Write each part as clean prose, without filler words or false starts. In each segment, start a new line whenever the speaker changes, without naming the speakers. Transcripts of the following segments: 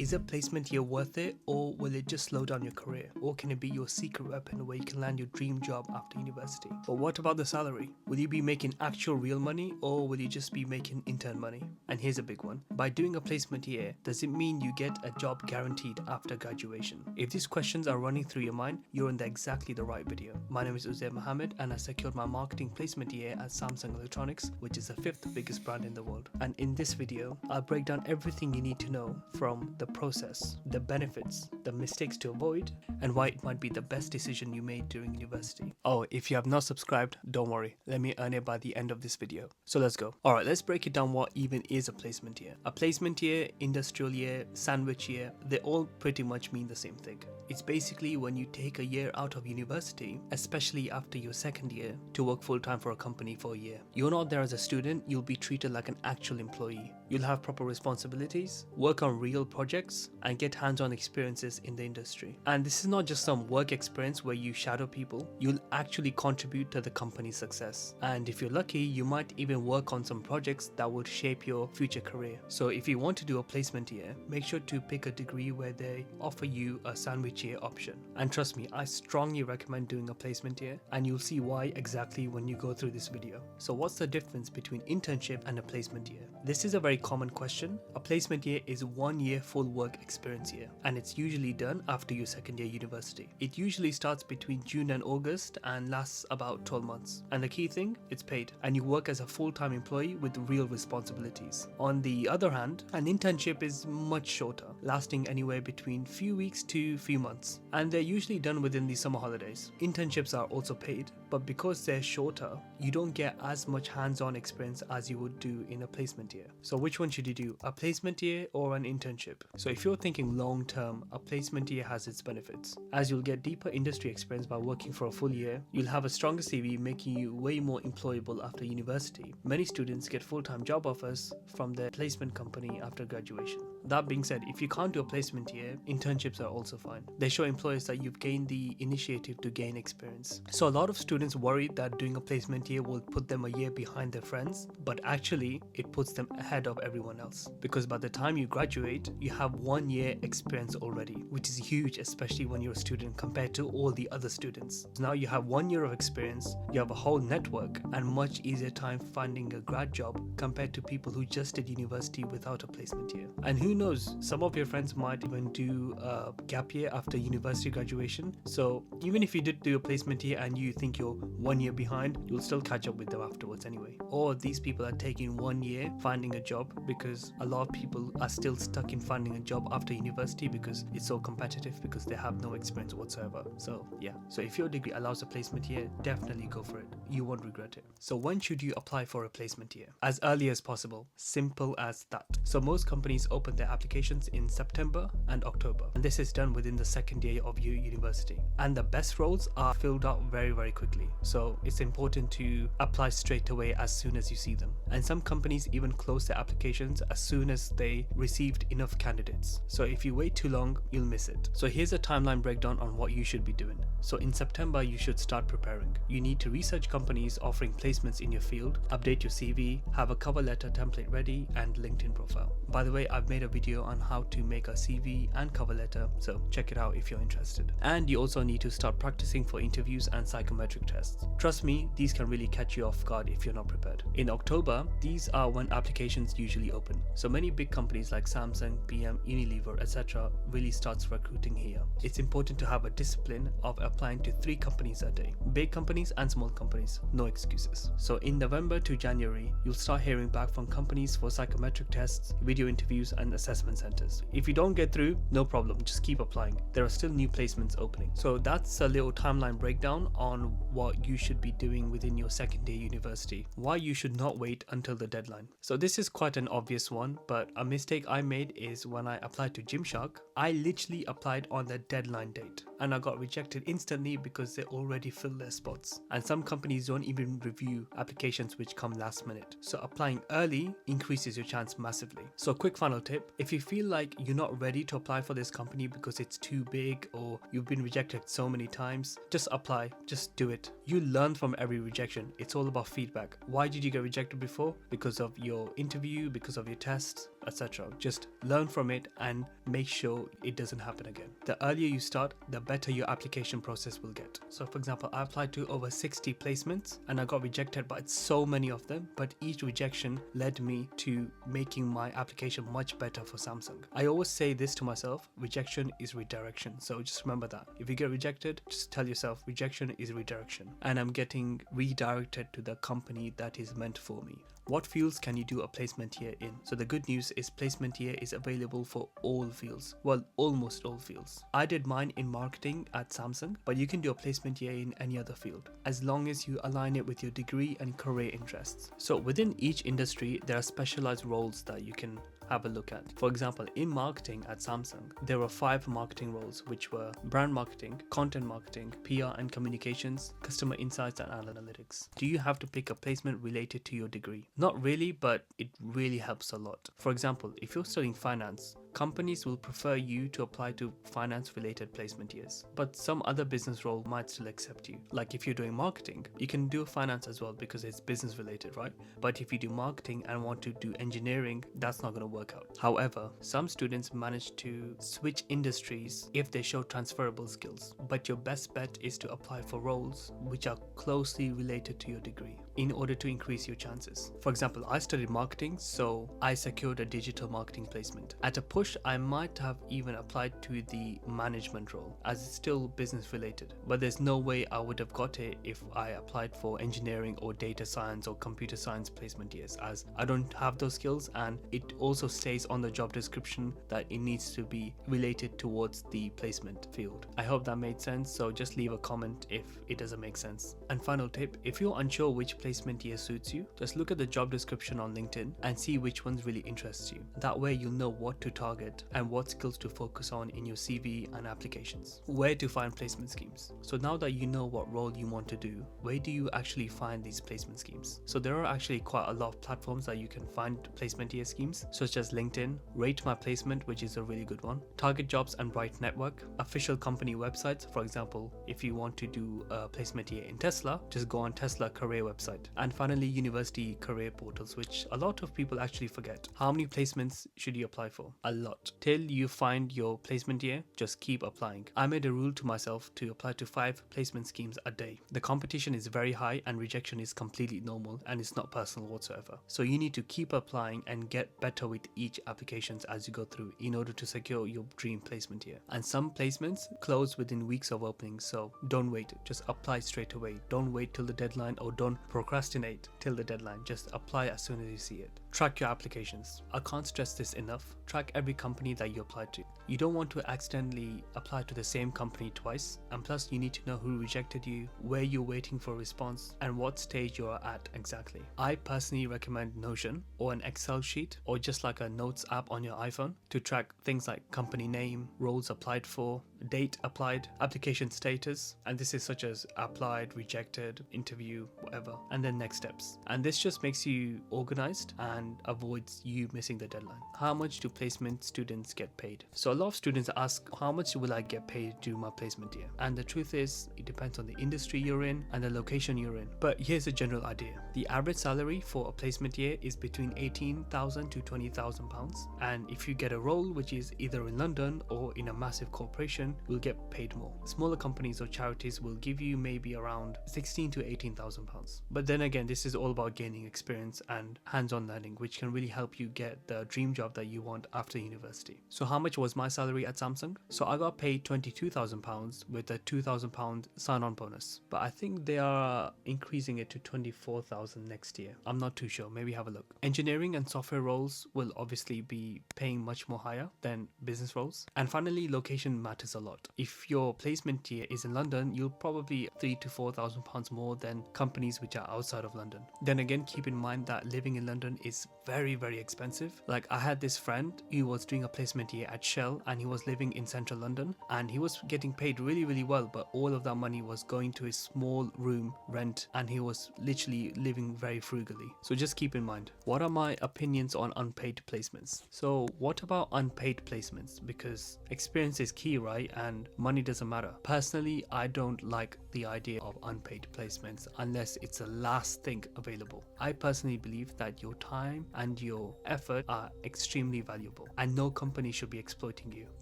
Is a placement year worth it, or will it just slow down your career? Or can it be your secret weapon where you can land your dream job after university? But what about the salary? Will you be making actual real money, or will you just be making intern money? And here's a big one. By doing a placement year, does it mean you get a job guaranteed after graduation? If these questions are running through your mind, you're in exactly the right video. My name is Uzair Mohammed, and I secured my marketing placement year at Samsung Electronics, which is the 5th biggest brand in the world. And in this video, I'll break down everything you need to know, from the process, the benefits, the mistakes to avoid, and why it might be the best decision you made during university. Oh, if you have not subscribed, don't worry, let me earn it by the end of this video. So let's go. Alright, let's break it down. What even is a placement year? A placement year, industrial year, sandwich year, they all pretty much mean the same thing. It's basically when you take a year out of university, especially after your second year, to work full-time for a company for a year. You're not there as a student, you'll be treated like an actual employee. You'll have proper responsibilities, work on real projects, and get hands-on experiences in the industry. And this is not just some work experience where you shadow people, you'll actually contribute to the company's success. And if you're lucky, you might even work on some projects that would shape your future career. So if you want to do a placement year, make sure to pick a degree where they offer you a sandwich year option. And trust me, I strongly recommend doing a placement year, and you'll see why exactly when you go through this video. So what's the difference between internship and a placement year? This is a very common question. A placement year is 1 year full work experience year, and it's usually done after your second year university. It usually starts between June and August and lasts about 12 months. And the key thing, it's paid, and you work as a full-time employee with real responsibilities. On the other hand, an internship is much shorter, lasting anywhere between few weeks to few months, and they're usually done within the summer holidays. Internships are also paid, but because they're shorter, you don't get as much hands-on experience as you would do in a placement year. So which one should you do, a placement year or an internship? So if you're thinking long term, a placement year has its benefits, as you'll get deeper industry experience by working for a full year. You'll have a stronger CV, making you way more employable after university. Many students get full-time job offers from their placement company after graduation. That being said, if you can't do a placement year, internships are also fine. They show employers that you've gained the initiative to gain experience. So a lot of students worry that doing a placement year will put them a year behind their friends, but actually it puts them ahead of everyone else, because by the time you graduate, you have 1 year experience already, which is huge, especially when you're a student compared to all the other students. So now you have 1 year of experience, you have a whole network, and much easier time finding a grad job compared to people who just did university without a placement year. And who knows, some of your friends might even do a gap year after university graduation. So even if you did do a placement year and you think you're 1 year behind, you'll still catch up with them afterwards anyway. Or these people are taking 1 year finding a job, because a lot of people are still stuck in finding a job after university because it's so competitive, because they have no experience whatsoever. So yeah, so if your degree allows a placement year, definitely go for it. You won't regret it. So when should you apply for a placement year? As early as possible. Simple as that. So most companies open their applications in September and October, and this is done within the second year of your university. And the best roles are filled out very quickly, so it's important to apply straight away as soon as you see them. And some companies even close their applications as soon as they received enough candidates. So if you wait too long, you'll miss it. So here's a timeline breakdown on what you should be doing. So in September, you should start preparing. You need to research companies offering placements in your field, update your CV, have a cover letter template ready, and LinkedIn profile. By the way, I've made a video on how to make a CV and cover letter, so check it out if you're interested. And you also need to start practicing for interviews and psychometric tests. Trust me, these can really catch you off guard if you're not prepared. In October, these are when applications usually open. So many big companies like Samsung, PM, Unilever, etc. really starts recruiting here. It's important to have a discipline of applying to 3 companies a day. Big companies and small companies, no excuses. So in November to January, you'll start hearing back from companies for psychometric tests, video interviews, and assessment centers. If you don't get through, no problem, just keep applying. There are still new placements opening. So that's a little timeline breakdown on what you should be doing within your second year university. Why you should not wait until the deadline. So this is quite an obvious one, but a mistake I made is when I applied to Gymshark, I literally applied on the deadline date, and I got rejected instantly because they already filled their spots. And some companies don't even review applications which come last minute. So applying early increases your chance massively. So quick final tip, if you feel like you're not ready to apply for this company because it's too big or you've been rejected so many times, just apply, just do it. You learn from every rejection. It's all about feedback. Why did you get rejected before? Because of your interview, because of your tests, etc. Just learn from it and make sure it doesn't happen again. The earlier you start, the better your application process will get. So for example, I applied to over 60 placements and I got rejected by so many of them, but each rejection led me to making my application much better for Samsung. I always say this to myself: rejection is redirection. So just remember that. If you get rejected, just tell yourself rejection is redirection, and I'm getting redirected to the company that is meant for me. What fields can you do a placement year in? So the good news is placement year is available for all fields. Well, almost all fields. I did mine in marketing at Samsung, but you can do a placement year in any other field, as long as you align it with your degree and career interests. So within each industry, there are specialized roles that you can have a look at. For example, in marketing at Samsung, there were 5 marketing roles, which were brand marketing, content marketing, PR and communications, customer insights and analytics. Do you have to pick a placement related to your degree? Not really, but it really helps a lot. For example, if you're studying finance, companies will prefer you to apply to finance related placement years, but some other business role might still accept you. Like if you're doing marketing, you can do finance as well because it's business related, right? But if you do marketing and want to do engineering, that's not going to work out. However, some students manage to switch industries if they show transferable skills, but your best bet is to apply for roles which are closely related to your degree in order to increase your chances. For example, I studied marketing, so I secured a digital marketing placement. At a push, I might have even applied to the management role, as it's still business related, but there's no way I would have got it if I applied for engineering or data science or computer science placement years, as I don't have those skills, and it also stays on the job description that it needs to be related towards the placement field. I hope that made sense, so just leave a comment if it doesn't make sense. And final tip, if you're unsure which placement year suits you, just look at the job description on LinkedIn and see which ones really interests you. That way you'll know what to target and what skills to focus on in your CV and applications. Where to find placement schemes. So now that you know what role you want to do, where do you actually find these placement schemes? So there are actually quite a lot of platforms that you can find placement year schemes, such as LinkedIn, Rate My Placement, which is a really good one, Target Jobs and Bright Network, official company websites. For example, if you want to do a placement year in Tesla, just go on Tesla career website. And finally, university career portals, which a lot of people actually forget. How many placements should you apply for? A lot. Till you find your placement year, just keep applying. I made a rule to myself to apply to 5 placement schemes a day. The competition is very high and rejection is completely normal and it's not personal whatsoever. So you need to keep applying and get better with each applications as you go through in order to secure your dream placement year. And some placements close within weeks of opening, so don't wait. Just apply straight away. Don't wait till the deadline or don't procrastinate till the deadline. Just apply as soon as you see it. Track your applications. I can't stress this enough. Track every company that you apply to. You don't want to accidentally apply to the same company twice, and plus you need to know who rejected you, where you're waiting for a response, and what stage you're at exactly. I personally recommend Notion or an Excel sheet or just like a notes app on your iPhone to track things like company name, roles applied for, date applied, application status, and this is such as applied, rejected, interview, whatever, and then next steps. And this just makes you organized and avoids you missing the deadline. How much do placement students get paid? So a lot of students ask, how much will I get paid during my placement year? And the truth is, it depends on the industry you're in and the location you're in. But here's a general idea. The average salary for a placement year is between £18,000 to £20,000. And if you get a role which is either in London or in a massive corporation, you'll get paid more. Smaller companies or charities will give you maybe around £16,000 to £18,000. But then again, this is all about gaining experience and hands-on learning, which can really help you get the dream job that you want after university. So how much was my salary at Samsung? So I got paid £22,000 with a £2,000 sign-on bonus, but I think they are increasing it to £24,000 next year. I'm not too sure, maybe have a look. Engineering and software roles will obviously be paying much more higher than business roles. And finally, location matters a lot. If your placement year is in London, you'll probably £3,000 to £4,000 more than companies which are outside of London. Then again, keep in mind that living in London is very, very expensive. Like I had this friend who was doing a placement year at Shell and he was living in central London and he was getting paid really, really well, but all of that money was going to his small room rent and he was literally living very frugally. So just keep in mind, what are my opinions on unpaid placements? So what about unpaid placements? Because experience is key, right? And money doesn't matter. Personally, I don't like the idea of unpaid placements unless it's the last thing available. I personally believe that your time time and your effort are extremely valuable, and no company should be exploiting you.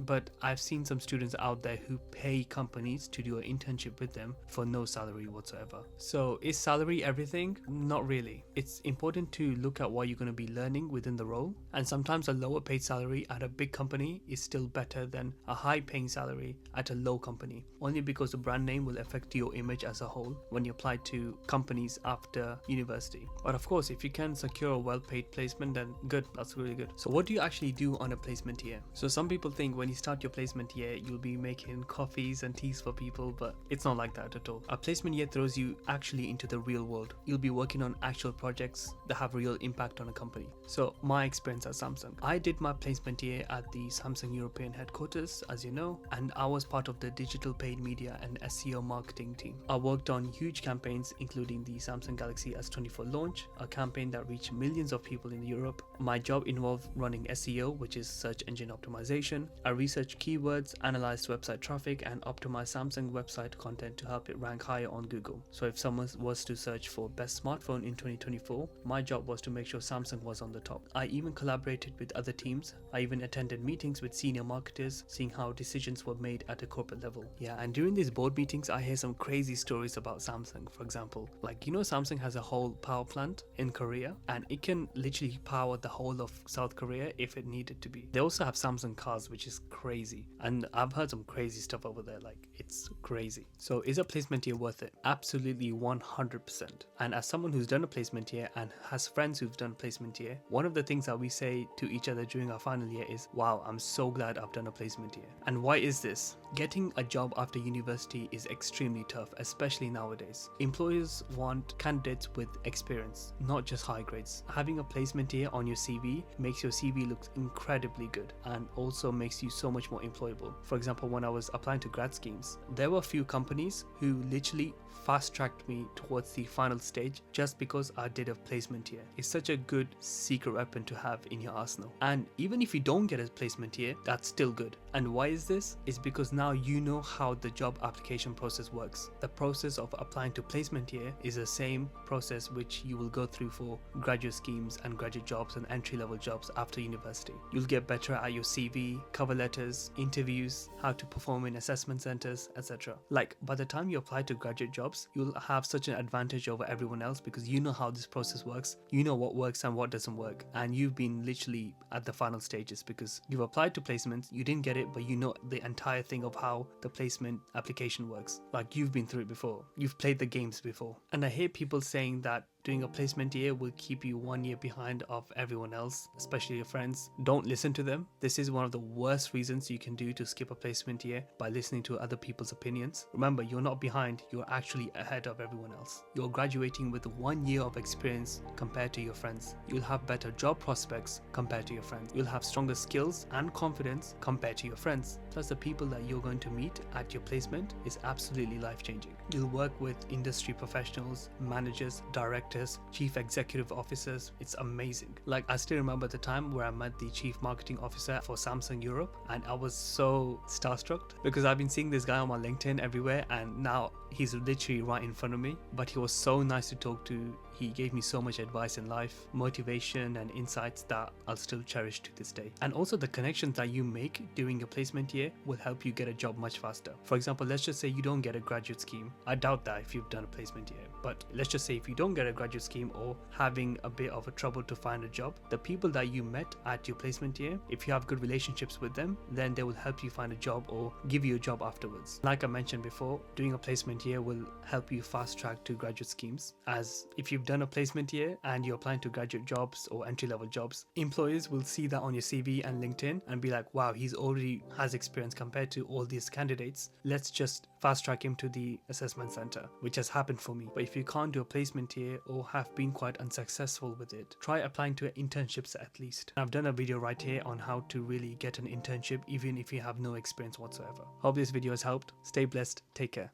But I've seen some students out there who pay companies to do an internship with them for no salary whatsoever. So is salary everything? Not really. It's important to look at what you're going to be learning within the role, and sometimes a lower paid salary at a big company is still better than a high paying salary at a low company, only because the brand name will affect your image as a whole when you apply to companies after university. But of course, if you can secure a well paid placement, then good, that's really good. So what do you actually do on a placement year? So some people think when you start your placement year you'll be making coffees and teas for people, but it's not like that at all. A placement year throws you actually into the real world. You'll be working on actual projects that have real impact on a company. So my experience at Samsung, I did my placement year at the Samsung European headquarters, as you know, and I was part of the digital paid media and SEO marketing team. I worked on huge campaigns including the Samsung Galaxy S24 launch, a campaign that reached millions of people in Europe. My job involved running SEO, which is search engine optimization. I researched keywords, analyzed website traffic, and optimized Samsung website content to help it rank higher on Google. So if someone was to search for best smartphone in 2024, my job was to make sure Samsung was on the top. I even collaborated with other teams. I even attended meetings with senior marketers, seeing how decisions were made at a corporate level. Yeah, and during these board meetings, I hear some crazy stories about Samsung. For example, like, you know, Samsung has a whole power plant in Korea, and it can literally power the whole of South Korea if it needed to be. They also have Samsung cars, which is crazy. And I've heard some crazy stuff over there, like it's crazy. So is a placement year worth it? Absolutely 100%. And as someone who's done a placement year and has friends who've done a placement year, one of the things that we say to each other during our final year is, wow, I'm so glad I've done a placement year. And why is this? Getting a job after university is extremely tough, especially nowadays. Employers want candidates with experience, not just high grades. Having a placement year on your CV makes your CV look incredibly good and also makes you so much more employable. For example, when I was applying to grad schemes, there were a few companies who literally fast-tracked me towards the final stage just because I did a placement year. It's such a good secret weapon to have in your arsenal. And even if you don't get a placement year, that's still good. And why is this? It's because now you know how the job application process works. The process of applying to placement year is the same process which you will go through for graduate schemes and graduate jobs and entry-level jobs after university. You'll get better at your CV, cover letters, interviews, how to perform in assessment centers, etc. Like, by the time you apply to graduate jobs, you'll have such an advantage over everyone else because you know how this process works, you know what works and what doesn't work, and you've been literally at the final stages because you've applied to placements, you didn't get it, but you know the entire thing of how the placement application works. Like, you've been through it before, you've played the games before. And I hear people saying that doing a placement year will keep you 1 year behind of everyone else, especially your friends. Don't listen to them. This is one of the worst reasons you can do to skip a placement year, by listening to other people's opinions. Remember, you're not behind, you're actually ahead of everyone else. You're graduating with 1 year of experience compared to your friends. You'll have better job prospects compared to your friends. You'll have stronger skills and confidence compared to your friends. Plus, the people that you're going to meet at your placement is absolutely life-changing. You'll work with industry professionals, managers, directors, chief executive officers. It's amazing. Like, I still remember the time where I met the chief marketing officer for Samsung Europe, and I was so starstruck because I've been seeing this guy on my LinkedIn everywhere, and now he's literally right in front of me. But he was so nice to talk to. He gave me so much advice in life, motivation and insights that I'll still cherish to this day. And also, the connections that you make during your placement year will help you get a job much faster. For example, let's just say you don't get a graduate scheme. I doubt that if you've done a placement year, but let's just say if you don't get a graduate scheme or having a bit of a trouble to find a job, the people that you met at your placement year, if you have good relationships with them, then they will help you find a job or give you a job afterwards. Like I mentioned before, doing a placement year will help you fast track to graduate schemes, as if you've done a placement year and you're applying to graduate jobs or entry-level jobs, employers will see that on your CV and LinkedIn and be like, wow, he's already has experience compared to all these candidates. Let's just fast track him to the assessment center, which has happened for me. But if you can't do a placement year or have been quite unsuccessful with it, try applying to internships at least. I've done a video right here on how to really get an internship even if you have no experience whatsoever. Hope this video has helped. Stay blessed. Take care.